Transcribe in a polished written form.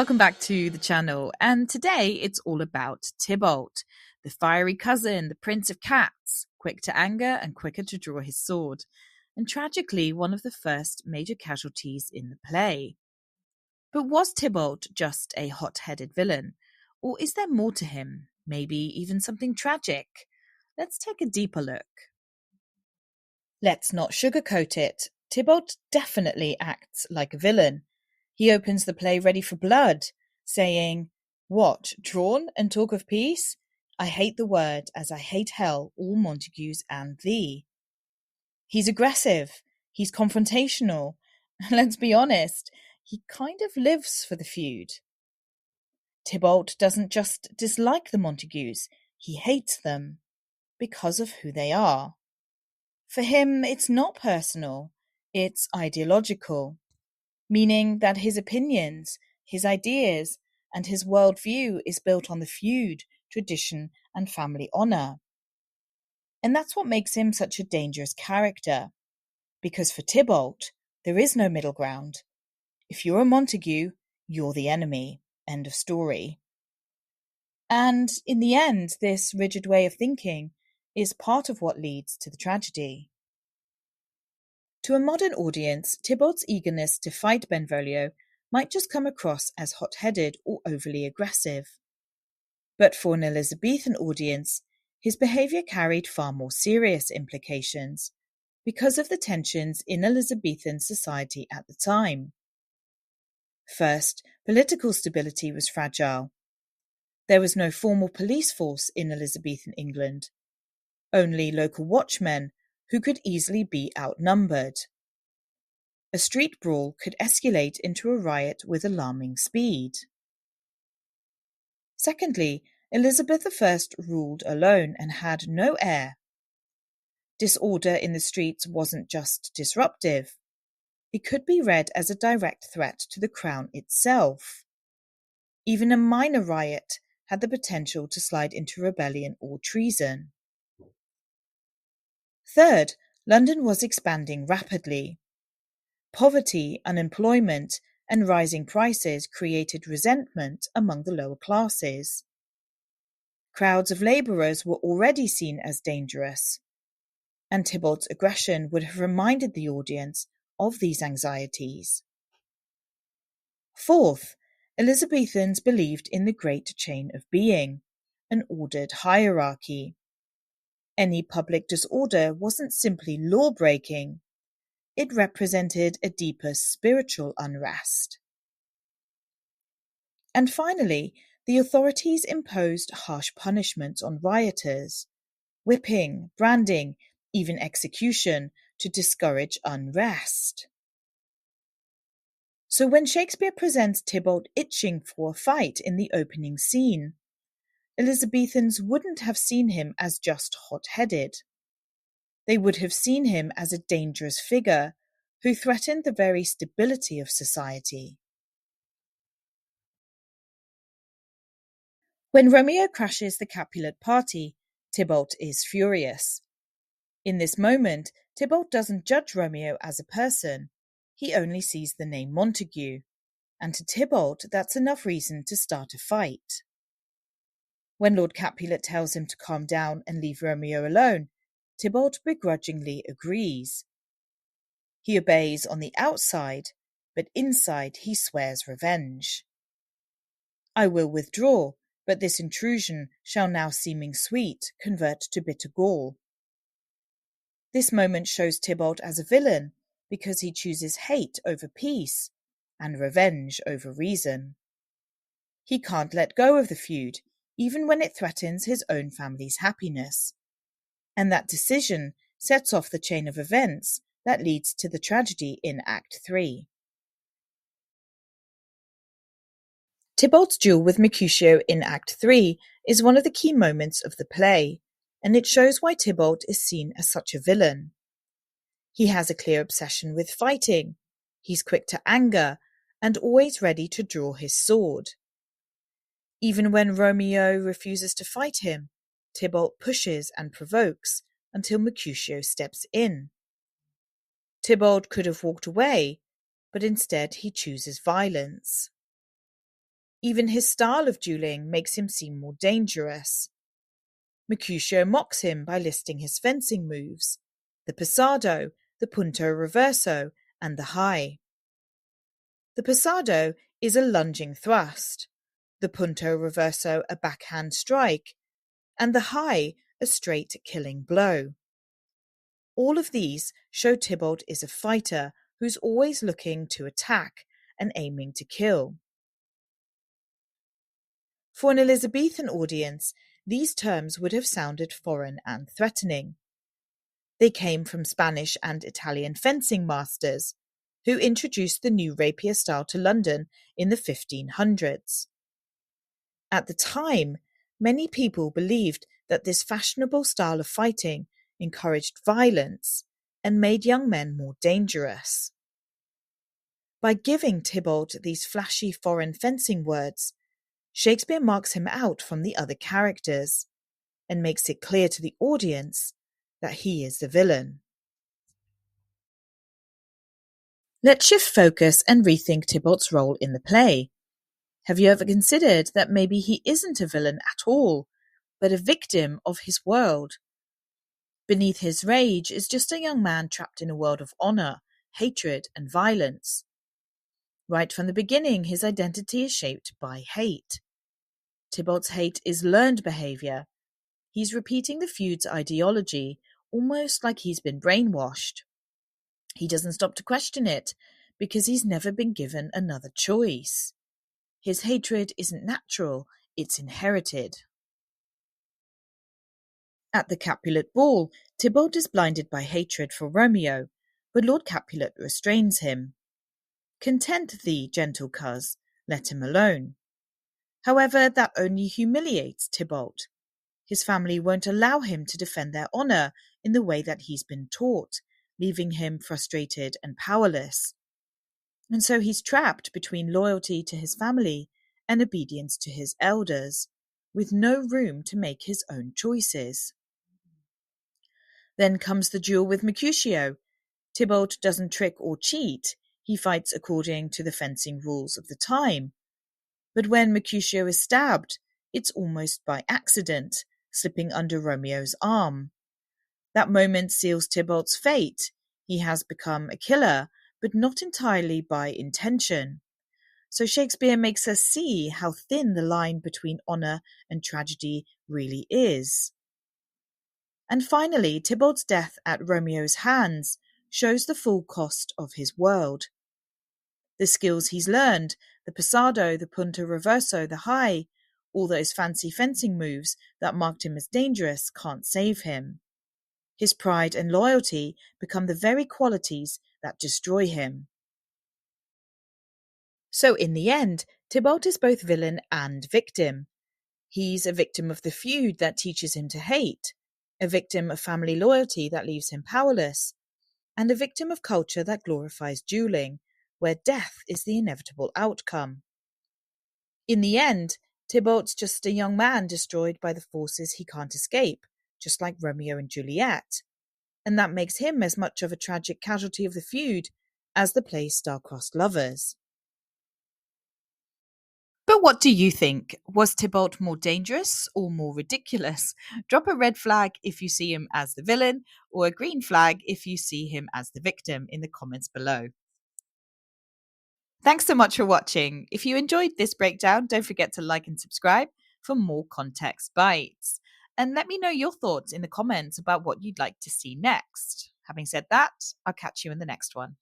welcome back to the channel, and today it's all about Tybalt, the fiery cousin, the prince of cats, quick to anger and quicker to draw his sword, and tragically one of the first major casualties in the play. But was Tybalt just a hot-headed villain, or is there more to him, maybe even something tragic? Let's take a deeper look. Let's not sugarcoat it. Tybalt definitely acts like a villain. He opens the play ready for blood, saying, "What, drawn and talk of peace? I hate the word as I hate hell, all Montagues and thee." He's aggressive, he's confrontational, and let's be honest, he kind of lives for the feud. Tybalt doesn't just dislike the Montagues, he hates them because of who they are. For him, it's not personal, it's ideological, meaning that his opinions, his ideas, and his worldview is built on the feud, tradition, and family honour. And that's what makes him such a dangerous character, because for Tybalt, there is no middle ground. If you're a Montague, you're the enemy. End of story. And in the end, this rigid way of thinking is part of what leads to the tragedy. To a modern audience, Tybalt's eagerness to fight Benvolio might just come across as hot-headed or overly aggressive. But for an Elizabethan audience, his behaviour carried far more serious implications because of the tensions in Elizabethan society at the time. First, political stability was fragile. There was no formal police force in Elizabethan England, only local watchmen who could easily be outnumbered. A street brawl could escalate into a riot with alarming speed. Secondly, Elizabeth I ruled alone and had no heir. Disorder in the streets wasn't just disruptive. It could be read as a direct threat to the crown itself. Even a minor riot had the potential to slide into rebellion or treason. Third, London was expanding rapidly. Poverty, unemployment, and rising prices created resentment among the lower classes. Crowds of labourers were already seen as dangerous, and Tybalt's aggression would have reminded the audience of these anxieties. Fourth, Elizabethans believed in the great chain of being, an ordered hierarchy. Any public disorder wasn't simply law-breaking, it represented a deeper spiritual unrest. And finally, the authorities imposed harsh punishments on rioters, whipping, branding, even execution to discourage unrest. So when Shakespeare presents Tybalt itching for a fight in the opening scene, Elizabethans wouldn't have seen him as just hot-headed. They would have seen him as a dangerous figure who threatened the very stability of society. When Romeo crashes the Capulet party, Tybalt is furious. In this moment, Tybalt doesn't judge Romeo as a person, he only sees the name Montague, and to Tybalt that's enough reason to start a fight. When Lord Capulet tells him to calm down and leave Romeo alone, Tybalt begrudgingly agrees. He obeys on the outside, but inside he swears revenge. "I will withdraw, but this intrusion shall now seeming sweet convert to bitter gall." This moment shows Tybalt as a villain because he chooses hate over peace and revenge over reason. He can't let go of the feud, even when it threatens his own family's happiness. And that decision sets off the chain of events that leads to the tragedy in Act 3. Tybalt's duel with Mercutio in Act 3 is one of the key moments of the play, and it shows why Tybalt is seen as such a villain. He has a clear obsession with fighting, he's quick to anger, and always ready to draw his sword. Even when Romeo refuses to fight him, Tybalt pushes and provokes until Mercutio steps in. Tybalt could have walked away, but instead he chooses violence. Even his style of dueling makes him seem more dangerous. Mercutio mocks him by listing his fencing moves: the passado, the punto reverso, and the high. The passado is a lunging thrust, the punto reverso a backhand strike, and the high a straight killing blow. All of these show Tybalt is a fighter who's always looking to attack and aiming to kill. For an Elizabethan audience, these terms would have sounded foreign and threatening. They came from Spanish and Italian fencing masters, who introduced the new rapier style to London in the 1500s. At the time, many people believed that this fashionable style of fighting encouraged violence and made young men more dangerous. By giving Tybalt these flashy foreign fencing words, Shakespeare marks him out from the other characters and makes it clear to the audience that he is the villain. Let's shift focus and rethink Tybalt's role in the play. Have you ever considered that maybe he isn't a villain at all, but a victim of his world? Beneath his rage is just a young man trapped in a world of honor, hatred, and violence. Right from the beginning, his identity is shaped by hate. Tybalt's hate is learned behavior. He's repeating the feud's ideology, almost like he's been brainwashed. He doesn't stop to question it, because he's never been given another choice. His hatred isn't natural, it's inherited. At the Capulet ball, Tybalt is blinded by hatred for Romeo, but Lord Capulet restrains him. "Content thee, gentle coz, let him alone." However, that only humiliates Tybalt. His family won't allow him to defend their honour in the way that he's been taught, leaving him frustrated and powerless. And so he's trapped between loyalty to his family and obedience to his elders, with no room to make his own choices. Then comes the duel with Mercutio. Tybalt doesn't trick or cheat, he fights according to the fencing rules of the time. But when Mercutio is stabbed, it's almost by accident, slipping under Romeo's arm. That moment seals Tybalt's fate. He has become a killer, but not entirely by intention. So Shakespeare makes us see how thin the line between honour and tragedy really is. And finally, Tybalt's death at Romeo's hands shows the full cost of his world. The skills he's learned, the passado, the punto reverso, the high, all those fancy fencing moves that marked him as dangerous can't save him. His pride and loyalty become the very qualities that destroy him. So in the end, Tybalt is both villain and victim. He's a victim of the feud that teaches him to hate, a victim of family loyalty that leaves him powerless, and a victim of culture that glorifies dueling, where death is the inevitable outcome. In the end, Tybalt's just a young man destroyed by the forces he can't escape, just like Romeo and Juliet, and that makes him as much of a tragic casualty of the feud as the play's star-crossed lovers. But what do you think? Was Tybalt more dangerous or more ridiculous? Drop a red flag if you see him as the villain, or a green flag if you see him as the victim in the comments below. Thanks so much for watching. If you enjoyed this breakdown, don't forget to like and subscribe for more context bites. And let me know your thoughts in the comments about what you'd like to see next. Having said that, I'll catch you in the next one.